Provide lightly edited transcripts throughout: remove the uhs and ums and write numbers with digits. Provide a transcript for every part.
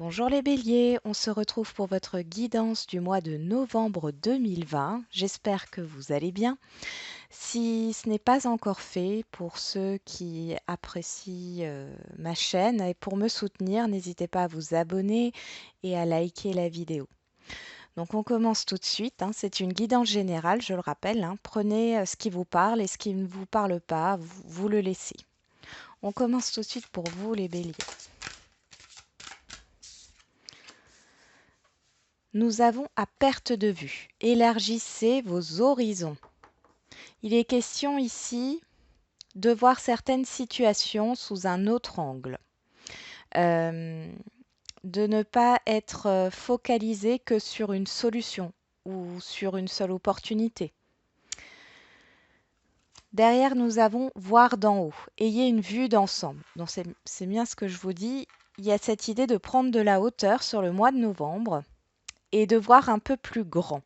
Bonjour les béliers, on se retrouve pour votre guidance du mois de novembre 2020. J'espère que vous allez bien. Si ce n'est pas encore fait, pour ceux qui apprécient ma chaîne et pour me soutenir, n'hésitez pas à vous abonner et à liker la vidéo. Donc on commence tout de suite, hein. C'est une guidance générale, je le rappelle, hein. Prenez ce qui vous parle et ce qui ne vous parle pas, vous le laissez. On commence tout de suite pour vous les béliers. Nous avons à perte de vue. Élargissez vos horizons. Il est question ici de voir certaines situations sous un autre angle. Euh, de ne pas être focalisé que sur une solution ou sur une seule opportunité. Derrière, nous avons voir d'en haut. Ayez une vue d'ensemble. Donc c'est bien ce que je vous dis. Il y a cette idée de prendre de la hauteur sur le mois de novembre et de voir un peu plus grand.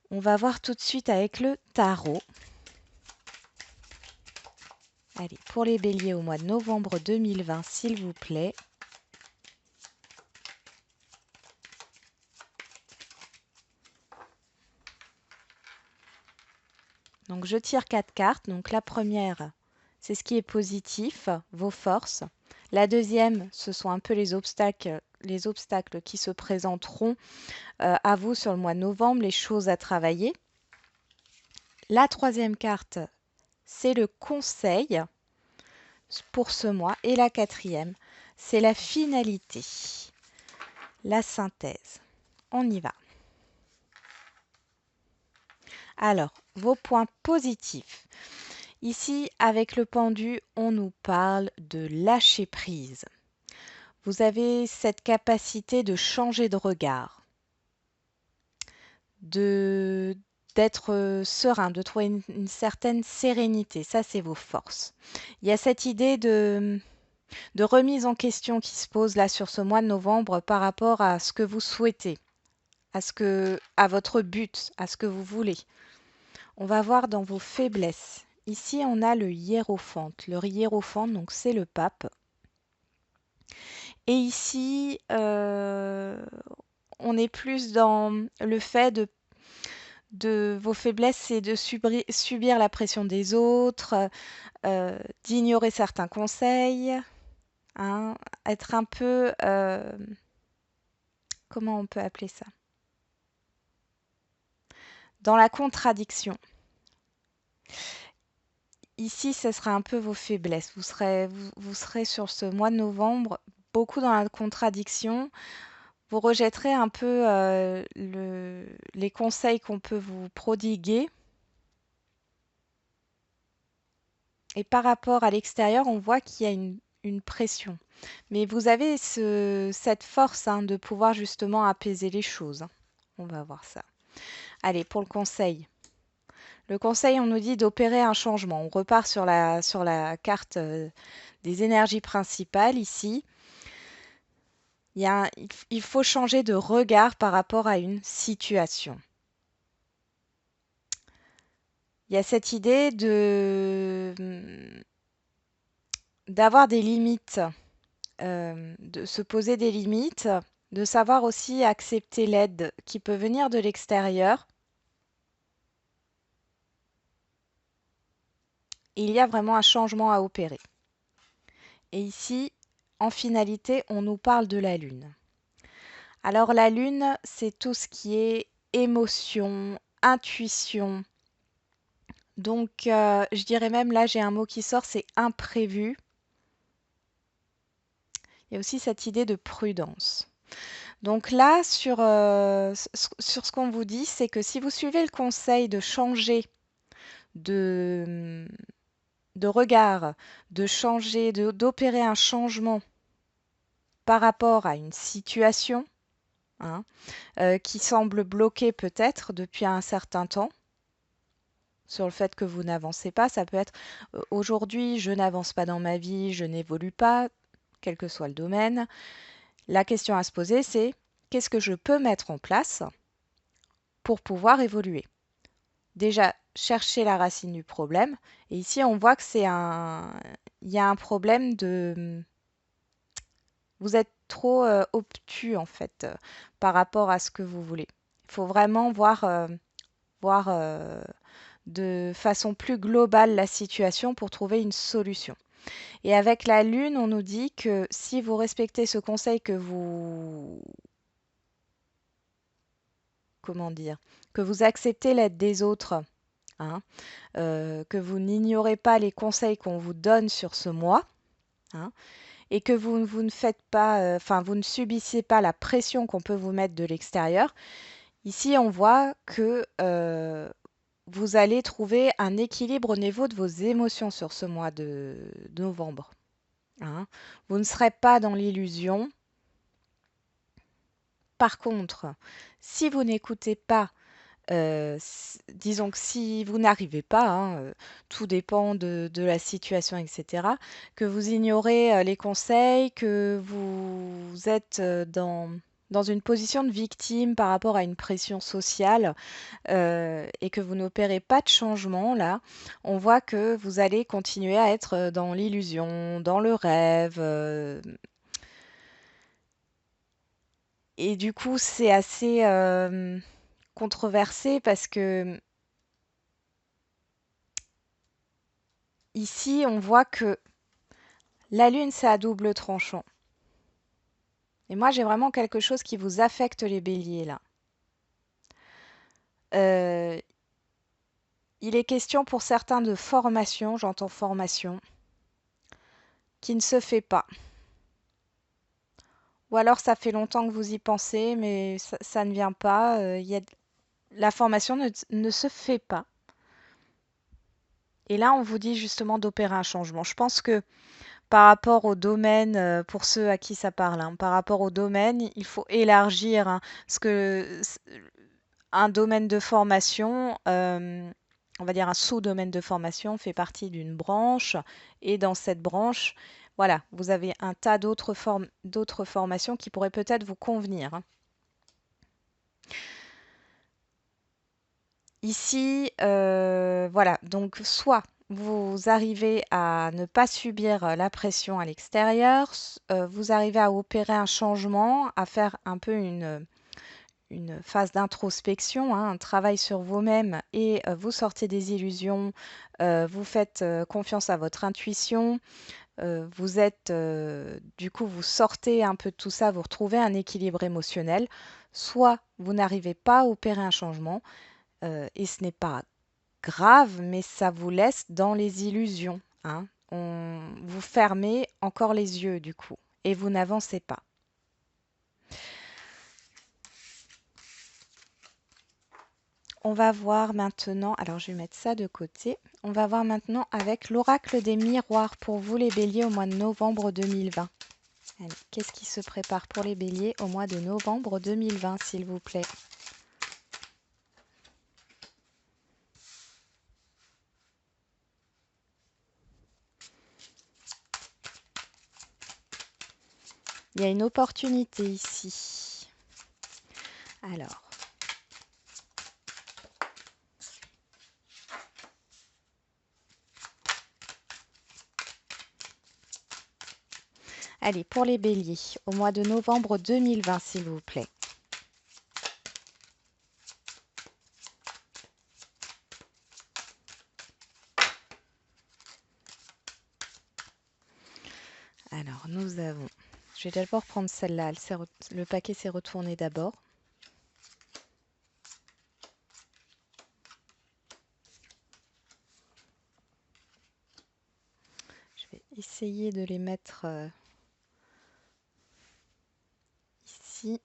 On va voir tout de suite avec le tarot. Allez, pour les béliers au mois de novembre 2020, s'il vous plaît. Donc je tire 4 cartes. Donc la première, c'est ce qui est positif, vos forces. La deuxième, ce sont un peu les obstacles qui se présenteront à vous sur le mois de novembre, les choses à travailler. La troisième carte, c'est le conseil pour ce mois. Et la quatrième, c'est la finalité, la synthèse. On y va. Alors, vos points positifs. Ici, avec le pendu, on nous parle de lâcher prise. Vous avez cette capacité de changer de regard, d'être serein, de trouver une certaine sérénité. Ça, c'est vos forces. Il y a cette idée de remise en question qui se pose là sur ce mois de novembre par rapport à ce que vous souhaitez, à votre but, à ce que vous voulez. On va voir dans vos faiblesses. Ici, on a le hiérophante. Le hiérophante, donc c'est le pape. Et ici, on est plus dans le fait de vos faiblesses, c'est de subir la pression des autres, d'ignorer certains conseils, hein, être un peu, comment on peut appeler ça? Dans la contradiction. Ici, ce sera un peu vos faiblesses. Vous serez sur ce mois de novembre beaucoup dans la contradiction. Vous rejetterez un peu les conseils qu'on peut vous prodiguer. Et par rapport à l'extérieur, on voit qu'il y a une pression. Mais vous avez cette force hein, de pouvoir justement apaiser les choses. On va voir ça. Allez, pour le conseil. Le conseil, on nous dit d'opérer un changement. On repart sur la carte des énergies principales ici. Il faut changer de regard par rapport à une situation. Il y a cette idée d'avoir des limites, de se poser des limites, de savoir aussi accepter l'aide qui peut venir de l'extérieur. Il y a vraiment un changement à opérer. Et ici, en finalité, on nous parle de la Lune. Alors la Lune, c'est tout ce qui est émotion, intuition. Donc, je dirais même, là, j'ai un mot qui sort, c'est imprévu. Il y a aussi cette idée de prudence. Donc là, sur ce qu'on vous dit, c'est que si vous suivez le conseil de changer de, de regard, d'opérer un changement par rapport à une situation hein, qui semble bloquée peut-être depuis un certain temps, sur le fait que vous n'avancez pas, ça peut être aujourd'hui, je n'avance pas dans ma vie, je n'évolue pas, quel que soit le domaine. La question à se poser, c'est qu'est-ce que je peux mettre en place pour pouvoir évoluer? Déjà, chercher la racine du problème. Et ici, on voit que il y a un problème Vous êtes trop obtus en fait par rapport à ce que vous voulez. Il faut vraiment voir de façon plus globale la situation pour trouver une solution. Et avec la Lune, on nous dit que si vous respectez ce conseil comment dire, que vous acceptez l'aide des autres, hein, que vous n'ignorez pas les conseils qu'on vous donne sur ce mois, hein, et que vous ne faites pas, enfin, vous ne subissez pas la pression qu'on peut vous mettre de l'extérieur. Ici, on voit que vous allez trouver un équilibre au niveau de vos émotions sur ce mois de novembre, hein. Vous ne serez pas dans l'illusion. Par contre, si vous n'écoutez pas, disons que si vous n'arrivez pas, hein, tout dépend de la situation, etc., que vous ignorez les conseils, que vous êtes dans une position de victime par rapport à une pression sociale et que vous n'opérez pas de changement, là, on voit que vous allez continuer à être dans l'illusion, dans le rêve. Et du coup, c'est assez controversé parce que ici, on voit que la Lune, c'est à double tranchant. Et moi, j'ai vraiment quelque chose qui vous affecte les béliers, là. Euh, il est question pour certains de formation, j'entends formation, qui ne se fait pas. Ou alors ça fait longtemps que vous y pensez, mais ça ne vient pas. La formation ne se fait pas. Et là, on vous dit justement d'opérer un changement. Je pense que par rapport au domaine, pour ceux à qui ça parle, hein, par rapport au domaine, il faut élargir, hein, parce que un domaine de formation, on va dire un sous-domaine de formation, fait partie d'une branche. Et dans cette branche, voilà, vous avez un tas d'autres formations qui pourraient peut-être vous convenir, hein. Ici, voilà, donc soit vous arrivez à ne pas subir la pression à l'extérieur, vous arrivez à opérer un changement, à faire un peu une phase d'introspection, hein, un travail sur vous-même et vous sortez des illusions, vous faites confiance à votre intuition, du coup, vous sortez un peu de tout ça, vous retrouvez un équilibre émotionnel, soit vous n'arrivez pas à opérer un changement, et ce n'est pas grave, mais ça vous laisse dans les illusions, hein. Vous fermez encore les yeux du coup et vous n'avancez pas. On va voir maintenant, alors je vais mettre ça de côté. On va voir maintenant avec l'oracle des miroirs pour vous les béliers au mois de novembre 2020. Allez, qu'est-ce qui se prépare pour les béliers au mois de novembre 2020, s'il vous plaît? Il y a une opportunité ici. Alors, allez, pour les béliers, au mois de novembre 2020, s'il vous plaît. Alors, nous avons... Je vais d'abord prendre celle-là. Le paquet s'est retourné d'abord. Je vais essayer de les mettre ici.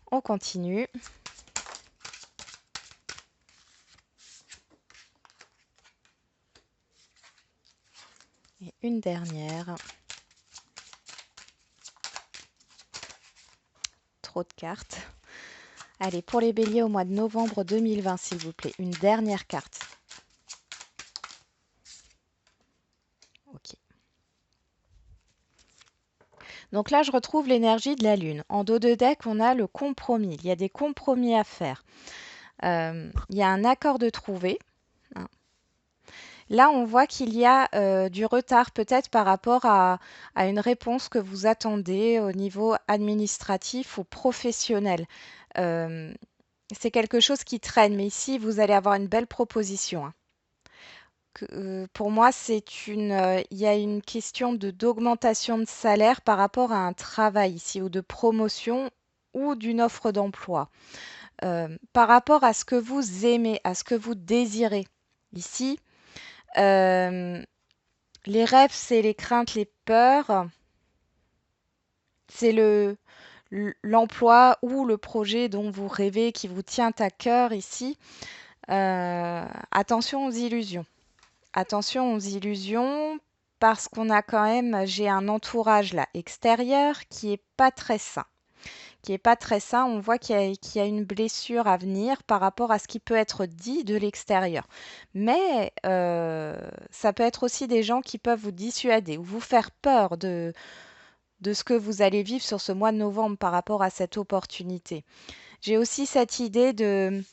On continue. Et une dernière. Trop de cartes. Allez, pour les béliers au mois de novembre 2020, s'il vous plaît. Une dernière carte. Ok. Donc là, je retrouve l'énergie de la Lune. En dos de deck, on a le compromis. Il y a des compromis à faire. Il y a un accord de trouver, hein. Là, on voit qu'il y a du retard peut-être par rapport à une réponse que vous attendez au niveau administratif ou professionnel. Euh, c'est quelque chose qui traîne, mais ici, vous allez avoir une belle proposition, hein. Pour moi, il y a une question d'augmentation de salaire par rapport à un travail ici, ou de promotion, ou d'une offre d'emploi. Par rapport à ce que vous aimez, à ce que vous désirez. Ici, euh, les rêves, c'est les craintes, les peurs, c'est l'emploi ou le projet dont vous rêvez qui vous tient à cœur ici. Attention aux illusions. Attention aux illusions parce qu'on a quand même, j'ai un entourage là extérieur qui est pas très sain. Qui est pas très sain, on voit qu'il y a une blessure à venir par rapport à ce qui peut être dit de l'extérieur. Mais ça peut être aussi des gens qui peuvent vous dissuader ou vous faire peur de ce que vous allez vivre sur ce mois de novembre par rapport à cette opportunité. J'ai aussi cette idée de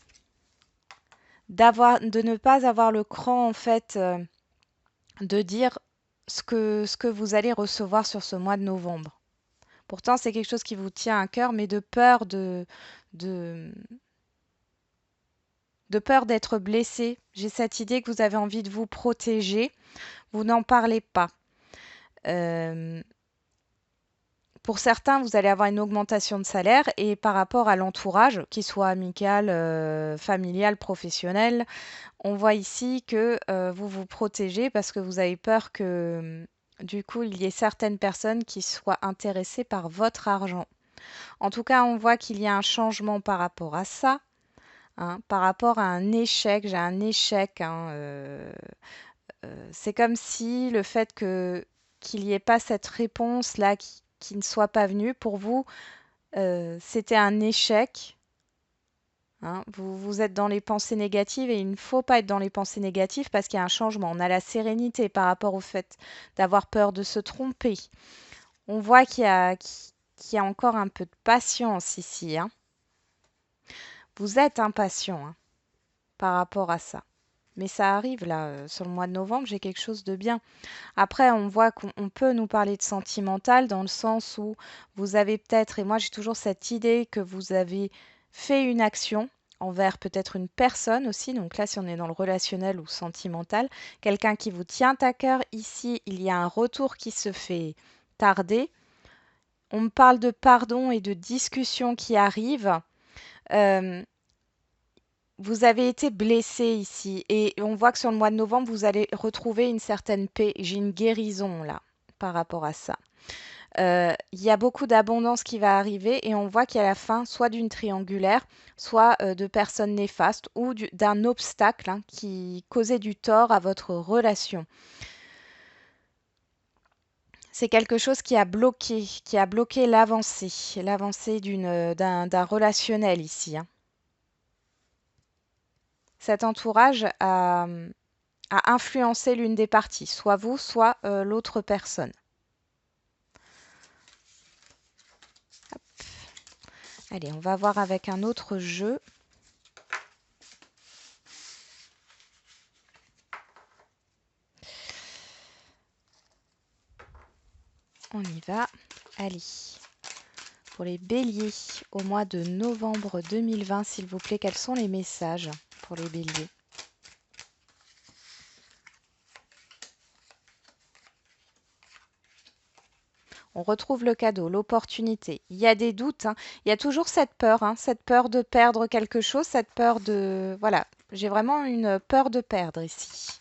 ne pas avoir le cran en fait de dire ce que vous allez recevoir sur ce mois de novembre. Pourtant, c'est quelque chose qui vous tient à cœur, mais de, de peur d'être blessé. J'ai cette idée que vous avez envie de vous protéger. Vous n'en parlez pas. Euh, pour certains, vous allez avoir une augmentation de salaire et par rapport à l'entourage, qu'il soit amical, familial, professionnel, on voit ici que vous vous protégez parce que vous avez peur que du coup, il y ait certaines personnes qui soient intéressées par votre argent. En tout cas, on voit qu'il y a un changement par rapport à ça, hein, par rapport à un échec. J'ai un échec, hein, c'est comme si le fait qu'il n'y ait pas cette réponse-là qui ne soit pas venue, pour vous, c'était un échec, hein. Vous êtes dans les pensées négatives et il ne faut pas être dans les pensées négatives parce qu'il y a un changement. On a la sérénité par rapport au fait d'avoir peur de se tromper. On voit qu'il y a encore un peu de patience ici, hein. Vous êtes impatient, hein, par rapport à ça. Mais ça arrive là, sur le mois de novembre, j'ai quelque chose de bien. Après, on voit qu'on peut nous parler de sentimental dans le sens où vous avez peut-être, et moi j'ai toujours cette idée que vous avez fait une action envers peut-être une personne aussi. Donc là, si on est dans le relationnel ou sentimental, quelqu'un qui vous tient à cœur, ici, il y a un retour qui se fait tarder. On me parle de pardon et de discussion qui arrivent. Euh, Vous avez été blessé ici et on voit que sur le mois de novembre, vous allez retrouver une certaine paix. J'ai une guérison là par rapport à ça. Il y a beaucoup d'abondance qui va arriver et on voit qu'il y a la fin soit d'une triangulaire, soit de personnes néfastes ou d'un obstacle, hein, qui causait du tort à votre relation. C'est quelque chose qui a bloqué l'avancée d'un relationnel ici, hein. Cet entourage a influencé l'une des parties, soit vous, soit l'autre personne. Allez, on va voir avec un autre jeu. On y va. Allez. Pour les béliers, au mois de novembre 2020, s'il vous plaît, quels sont les messages pour les béliers? On retrouve le cadeau, l'opportunité. Il y a des doutes, hein. Il y a toujours cette peur de perdre quelque chose, cette peur de... Voilà, j'ai vraiment une peur de perdre ici.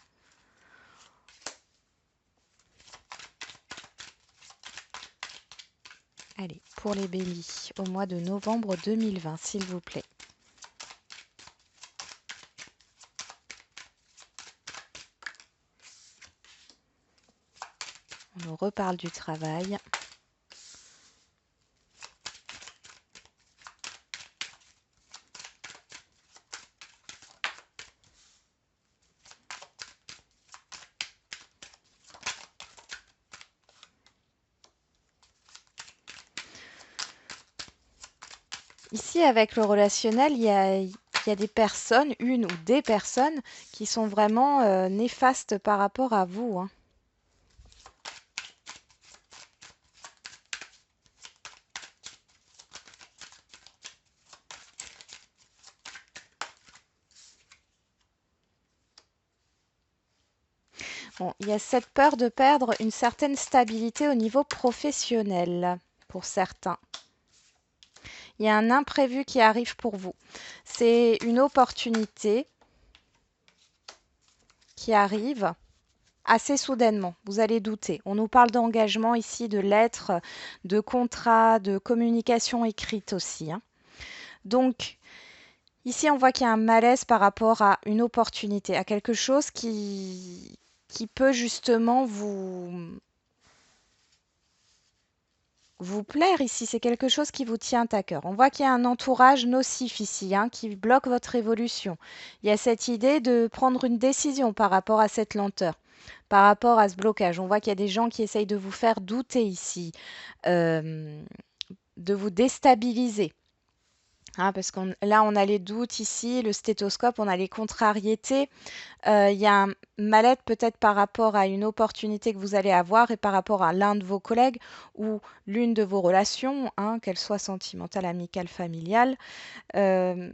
Allez, pour les béliers, au mois de novembre 2020, s'il vous plaît. On nous reparle du travail. Ici, avec le relationnel, il y a il y a des personnes, une ou des personnes, qui sont vraiment néfastes par rapport à vous, hein. Bon, il y a cette peur de perdre une certaine stabilité au niveau professionnel pour certains. Il y a un imprévu qui arrive pour vous. C'est une opportunité qui arrive assez soudainement. Vous allez douter. On nous parle d'engagement ici, de lettres, de contrats, de communication écrite aussi, hein. Donc, ici, on voit qu'il y a un malaise par rapport à une opportunité, à quelque chose qui peut justement vous plaire ici. C'est quelque chose qui vous tient à cœur. On voit qu'il y a un entourage nocif ici, hein, qui bloque votre évolution. Il y a cette idée de prendre une décision par rapport à cette lenteur, par rapport à ce blocage. On voit qu'il y a des gens qui essayent de vous faire douter ici, euh, de vous déstabiliser. Hein, parce qu'on là, on a les doutes ici, le stéthoscope, on a les contrariétés. Il y a un mal-être peut-être par rapport à une opportunité que vous allez avoir et par rapport à l'un de vos collègues ou l'une de vos relations, hein, qu'elle soit sentimentale, amicale, familiale. Euh,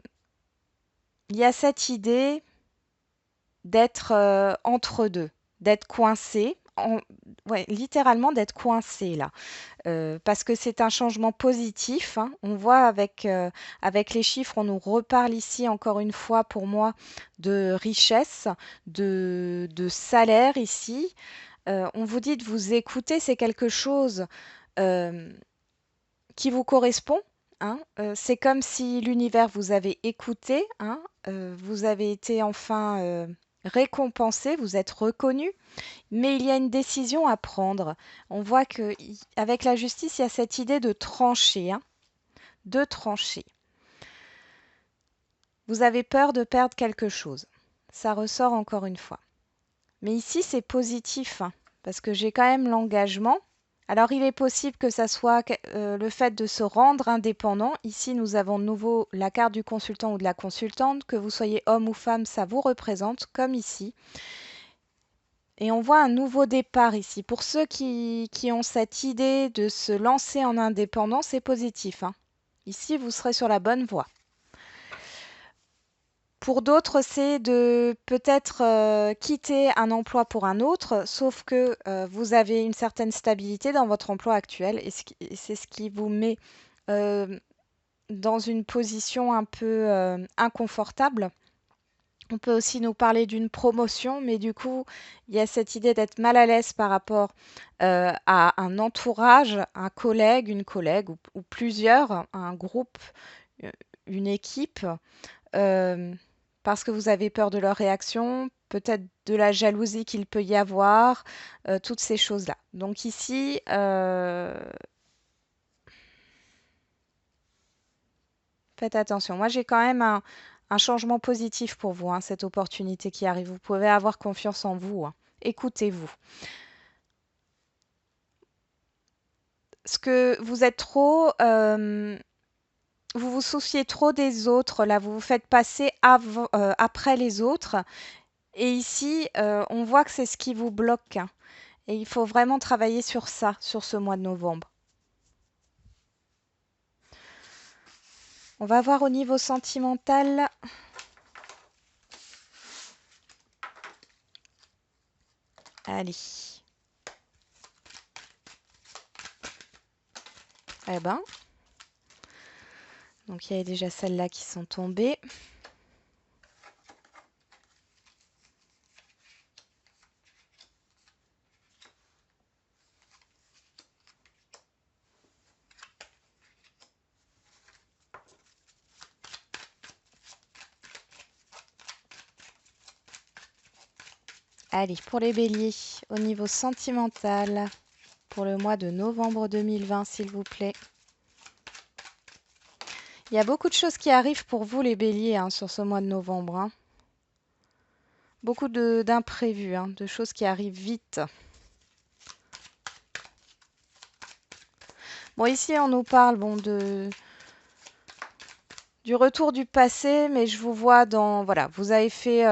il y a cette idée d'être entre deux, d'être coincé, ouais, littéralement d'être coincé là. Parce que c'est un changement positif, hein. On voit avec les chiffres, on nous reparle ici encore une fois pour moi de richesse, de salaire ici. On vous dit de vous écouter, c'est quelque chose euh, qui vous correspond, hein. C'est comme si l'univers vous avait écouté, hein. Vous avez été enfin récompensé, vous êtes reconnu. Mais il y a une décision à prendre. On voit que avec la justice, il y a cette idée de trancher, hein, de trancher. Vous avez peur de perdre quelque chose. Ça ressort encore une fois. Mais ici, c'est positif, hein, parce que j'ai quand même l'engagement. Alors, il est possible que ça soit le fait de se rendre indépendant. Ici, nous avons de nouveau la carte du consultant ou de la consultante. Que vous soyez homme ou femme, ça vous représente, comme ici. Et on voit un nouveau départ ici. Pour ceux qui ont cette idée de se lancer en indépendant, c'est positif, hein. Ici, vous serez sur la bonne voie. Pour d'autres, c'est de peut-être quitter un emploi pour un autre, sauf que vous avez une certaine stabilité dans votre emploi actuel et c'est ce qui vous met euh, dans une position un peu inconfortable. On peut aussi nous parler d'une promotion, mais du coup, il y a cette idée d'être mal à l'aise par rapport à un entourage, un collègue, une collègue ou plusieurs, un groupe, euh, une équipe, euh, parce que vous avez peur de leur réaction, peut-être de la jalousie qu'il peut y avoir, toutes ces choses-là. Donc ici, faites attention. Moi, j'ai quand même un changement positif pour vous, hein, cette opportunité qui arrive. Vous pouvez avoir confiance en vous, hein. Écoutez-vous. Ce que vous êtes trop, vous vous souciez trop des autres, là, vous vous faites passer après les autres. Et ici, on voit que c'est ce qui vous bloque, hein. Et il faut vraiment travailler sur ça, sur ce mois de novembre. On va voir au niveau sentimental. Allez. Eh ben, donc il y a déjà celles-là qui sont tombées. Allez, pour les béliers, au niveau sentimental, pour le mois de novembre 2020, s'il vous plaît. Il y a beaucoup de choses qui arrivent pour vous, les béliers, hein, sur ce mois de novembre, hein. Beaucoup d'imprévus, hein, de choses qui arrivent vite. Bon, ici, on nous parle bon, du retour du passé, mais je vous vois dans... Voilà, vous avez fait...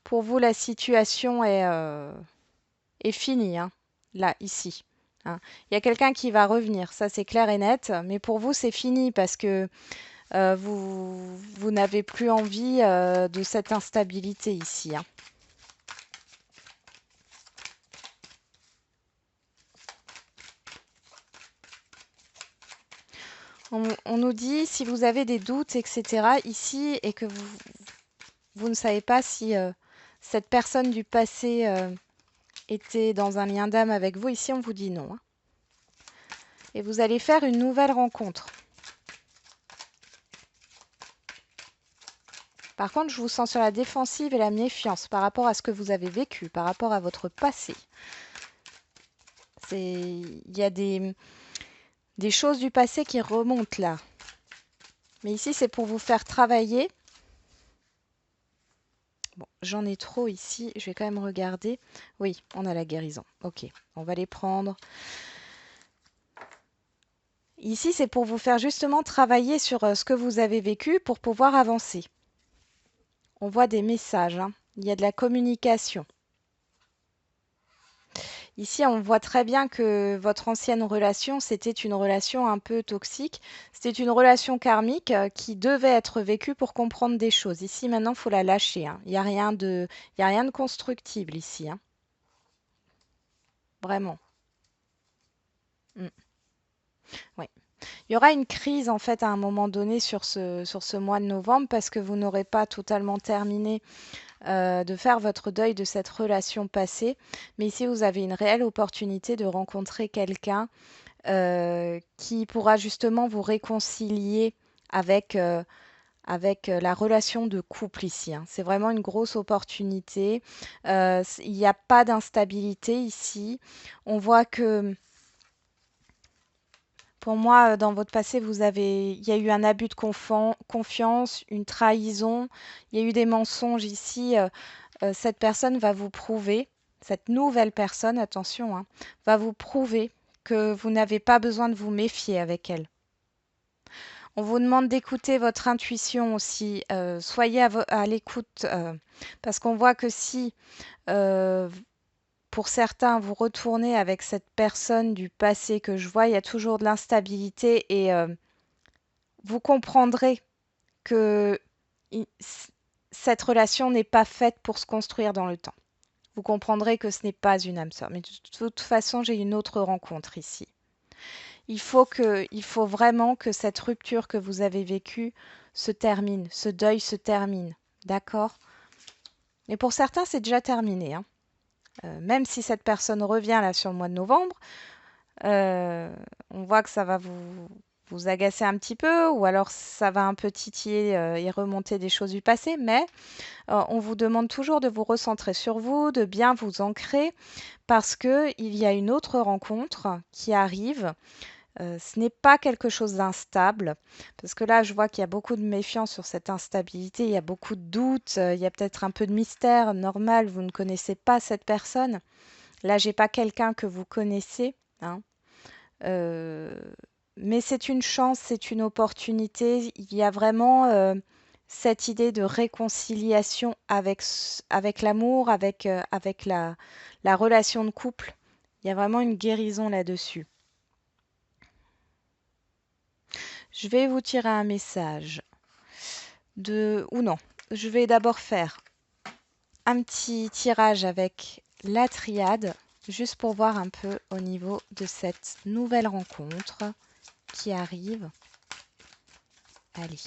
pour vous, la situation est finie, hein, là, ici. Hein. Il y a quelqu'un qui va revenir, ça c'est clair et net, mais pour vous, c'est fini parce que vous n'avez plus envie de cette instabilité ici. Hein. On nous dit, si vous avez des doutes, etc., ici, et que vous ne savez pas si cette personne du passé était dans un lien d'âme avec vous, ici, on vous dit non. Hein. Et vous allez faire une nouvelle rencontre. Par contre, je vous sens sur la défensive et la méfiance par rapport à ce que vous avez vécu, par rapport à votre passé. Il y a des choses du passé qui remontent là. Mais ici, c'est pour vous faire travailler. Bon, j'en ai trop ici. Je vais quand même regarder. Oui, on a la guérison. Ok, on va les prendre. Ici, c'est pour vous faire justement travailler sur ce que vous avez vécu pour pouvoir avancer. On voit des messages. Hein. Il y a de la communication. Ici, on voit très bien que votre ancienne relation, c'était une relation un peu toxique. C'était une relation karmique qui devait être vécue pour comprendre des choses. Ici, maintenant, il faut la lâcher. Hein. Il n'y a rien de, il y a rien de constructible ici. Hein. Vraiment. Mm. Oui. Il y aura une crise en fait à un moment donné sur ce mois de novembre parce que vous n'aurez pas totalement terminé de faire votre deuil de cette relation passée. Mais ici, vous avez une réelle opportunité de rencontrer quelqu'un qui pourra justement vous réconcilier avec, la relation de couple ici. Hein. C'est vraiment une grosse opportunité. Il n'y a pas d'instabilité ici. On voit que, pour moi, dans votre passé, il y a eu un abus de confiance, une trahison, il y a eu des mensonges ici. Cette personne va vous prouver, cette nouvelle personne, attention, hein, va vous prouver que vous n'avez pas besoin de vous méfier avec elle. On vous demande d'écouter votre intuition aussi. Soyez à l'écoute parce qu'on voit que si, euh, pour certains, vous retournez avec cette personne du passé que je vois, il y a toujours de l'instabilité et vous comprendrez que i- c- cette relation n'est pas faite pour se construire dans le temps. Vous comprendrez que ce n'est pas une âme sœur. Mais de toute façon, j'ai une autre rencontre ici. Il faut vraiment que cette rupture que vous avez vécue se termine, ce deuil se termine. D'accord? Mais pour certains, c'est déjà terminé. Hein. Même si cette personne revient là sur le mois de novembre, euh, on voit que ça va vous agacer un petit peu, ou alors ça va un peu titiller et remonter des choses du passé, mais on vous demande toujours de vous recentrer sur vous, de bien vous ancrer, parce que il y a une autre rencontre qui arrive. Ce n'est pas quelque chose d'instable, parce que là, je vois qu'il y a beaucoup de méfiance sur cette instabilité, il y a beaucoup de doutes, il y a peut-être un peu de mystère. Normal, vous ne connaissez pas cette personne. Là, j'ai pas quelqu'un que vous connaissez, hein. Euh, mais c'est une chance, c'est une opportunité. Il y a vraiment cette idée de réconciliation avec l'amour, avec la relation de couple. Il y a vraiment une guérison là-dessus. Je vais vous tirer un message ou non. Je vais d'abord faire un petit tirage avec la triade, juste pour voir un peu au niveau de cette nouvelle rencontre qui arrive. Allez.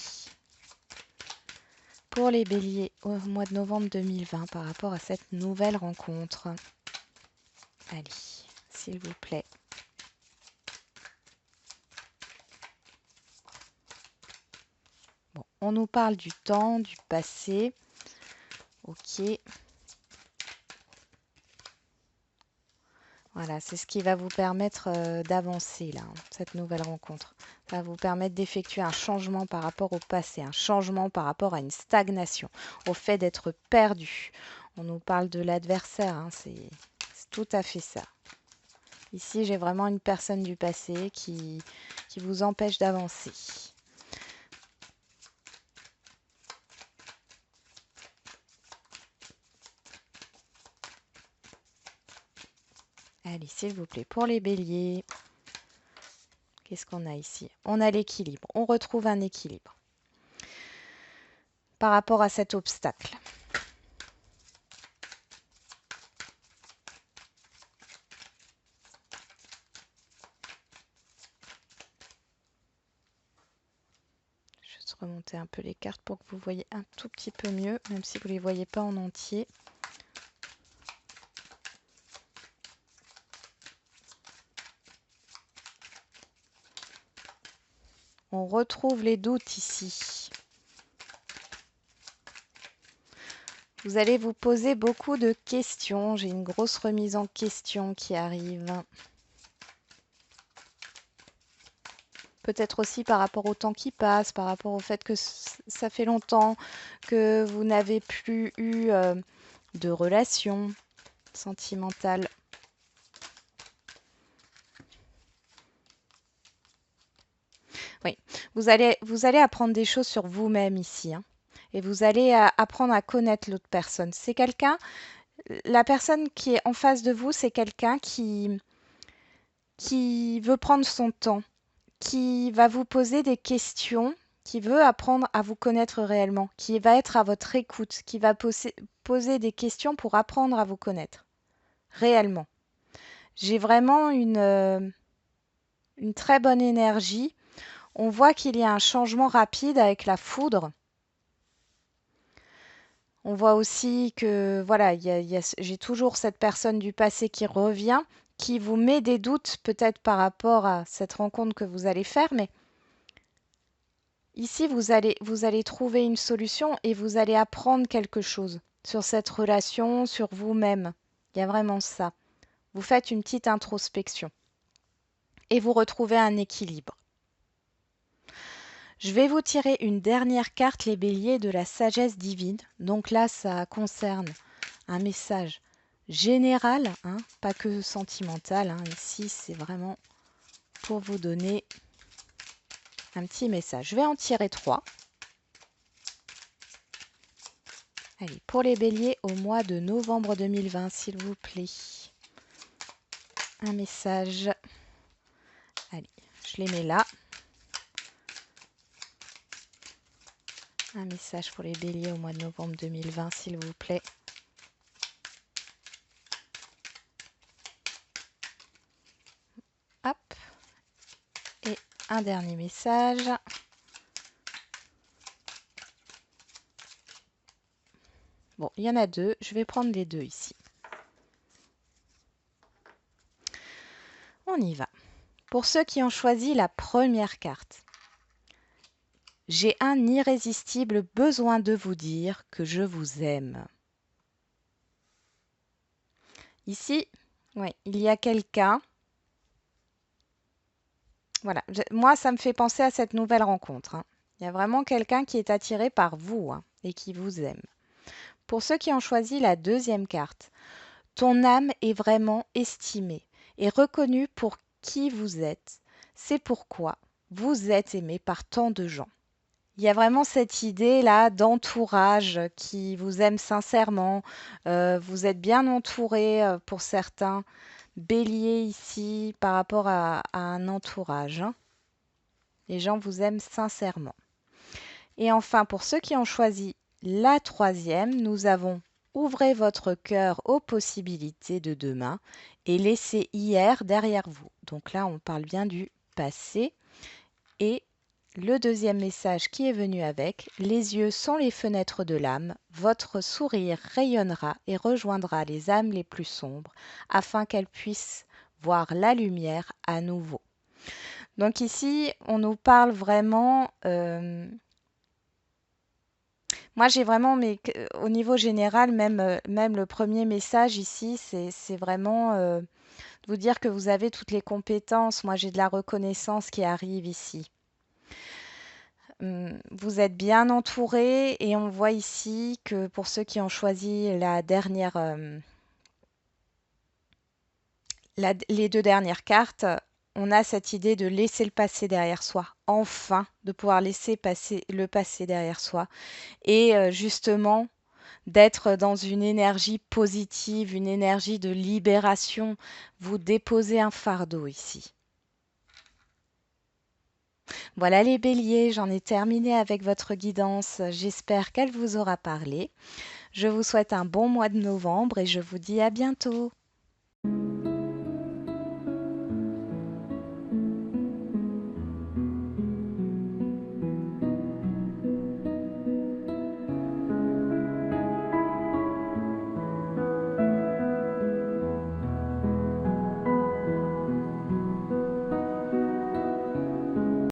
Pour les béliers au mois de novembre 2020 par rapport à cette nouvelle rencontre. Allez, s'il vous plaît. Bon, on nous parle du temps, du passé. Ok. Voilà, c'est ce qui va vous permettre d'avancer là, hein, cette nouvelle rencontre. Ça va vous permettre d'effectuer un changement par rapport au passé, un changement par rapport à une stagnation, au fait d'être perdu. On nous parle de l'adversaire, hein, c'est tout à fait ça. Ici, j'ai vraiment une personne du passé qui vous empêche d'avancer. Allez, s'il vous plaît, pour les béliers, qu'est-ce qu'on a ici? On a l'équilibre. On retrouve un équilibre par rapport à cet obstacle. Je vais juste remonter un peu les cartes pour que vous voyez un tout petit peu mieux, même si vous ne les voyez pas en entier. On retrouve les doutes ici. Vous allez vous poser beaucoup de questions. J'ai une grosse remise en question qui arrive. Peut-être aussi par rapport au temps qui passe, par rapport au fait que ça fait longtemps que vous n'avez plus eu de relation sentimentale. Oui, vous allez apprendre des choses sur vous-même ici, hein, et vous allez apprendre à connaître l'autre personne. C'est quelqu'un, la personne qui est en face de vous, c'est quelqu'un qui veut prendre son temps, qui va vous poser des questions, qui veut apprendre à vous connaître réellement, qui va être à votre écoute, qui va poser des questions pour apprendre à vous connaître réellement. J'ai vraiment une très bonne énergie. On voit qu'il y a un changement rapide avec la foudre. On voit aussi que voilà, j'ai toujours cette personne du passé qui revient, qui vous met des doutes peut-être par rapport à cette rencontre que vous allez faire, mais ici vous allez trouver une solution et vous allez apprendre quelque chose sur cette relation, sur vous-même. Il y a vraiment ça. Vous faites une petite introspection et vous retrouvez un équilibre. Je vais vous tirer une dernière carte, les béliers, de la sagesse divine. Donc là, ça concerne un message général, hein, pas que sentimental. Hein. Ici, c'est vraiment pour vous donner un petit message. Je vais en tirer 3. Allez, pour les béliers, au mois de novembre 2020, s'il vous plaît. Un message. Allez, je les mets là. Un message pour les béliers au mois de novembre 2020, s'il vous plaît. Hop. Et un dernier message. Bon, il y en a 2. Je vais prendre les 2 ici. On y va. Pour ceux qui ont choisi la première carte, j'ai un irrésistible besoin de vous dire que je vous aime. Ici, oui, il y a quelqu'un. Voilà, moi, ça me fait penser à cette nouvelle rencontre. Hein. Il y a vraiment quelqu'un qui est attiré par vous, hein, et qui vous aime. Pour ceux qui ont choisi la deuxième carte, ton âme est vraiment estimée et reconnue pour qui vous êtes. C'est pourquoi vous êtes aimé par tant de gens. Il y a vraiment cette idée-là d'entourage qui vous aime sincèrement. Vous êtes bien entouré pour certains. Bélier ici par rapport à un entourage. Hein. Les gens vous aiment sincèrement. Et enfin, pour ceux qui ont choisi la troisième, nous avons ouvrez votre cœur aux possibilités de demain et laissez hier derrière vous. Donc là, on parle bien du passé. Et le deuxième message qui est venu avec, les yeux sont les fenêtres de l'âme, votre sourire rayonnera et rejoindra les âmes les plus sombres afin qu'elles puissent voir la lumière à nouveau. Donc ici, on nous parle vraiment, moi j'ai vraiment, mais au niveau général, même le premier message ici, c'est vraiment de vous dire que vous avez toutes les compétences. Moi j'ai de la reconnaissance qui arrive ici. Vous êtes bien entouré et on voit ici que pour ceux qui ont choisi les 2 dernières cartes, on a cette idée de laisser le passé derrière soi. Enfin, de pouvoir laisser passer le passé derrière soi et justement d'être dans une énergie positive, une énergie de libération. Vous déposez un fardeau ici. Voilà les béliers, j'en ai terminé avec votre guidance. J'espère qu'elle vous aura parlé. Je vous souhaite un bon mois de novembre et je vous dis à bientôt.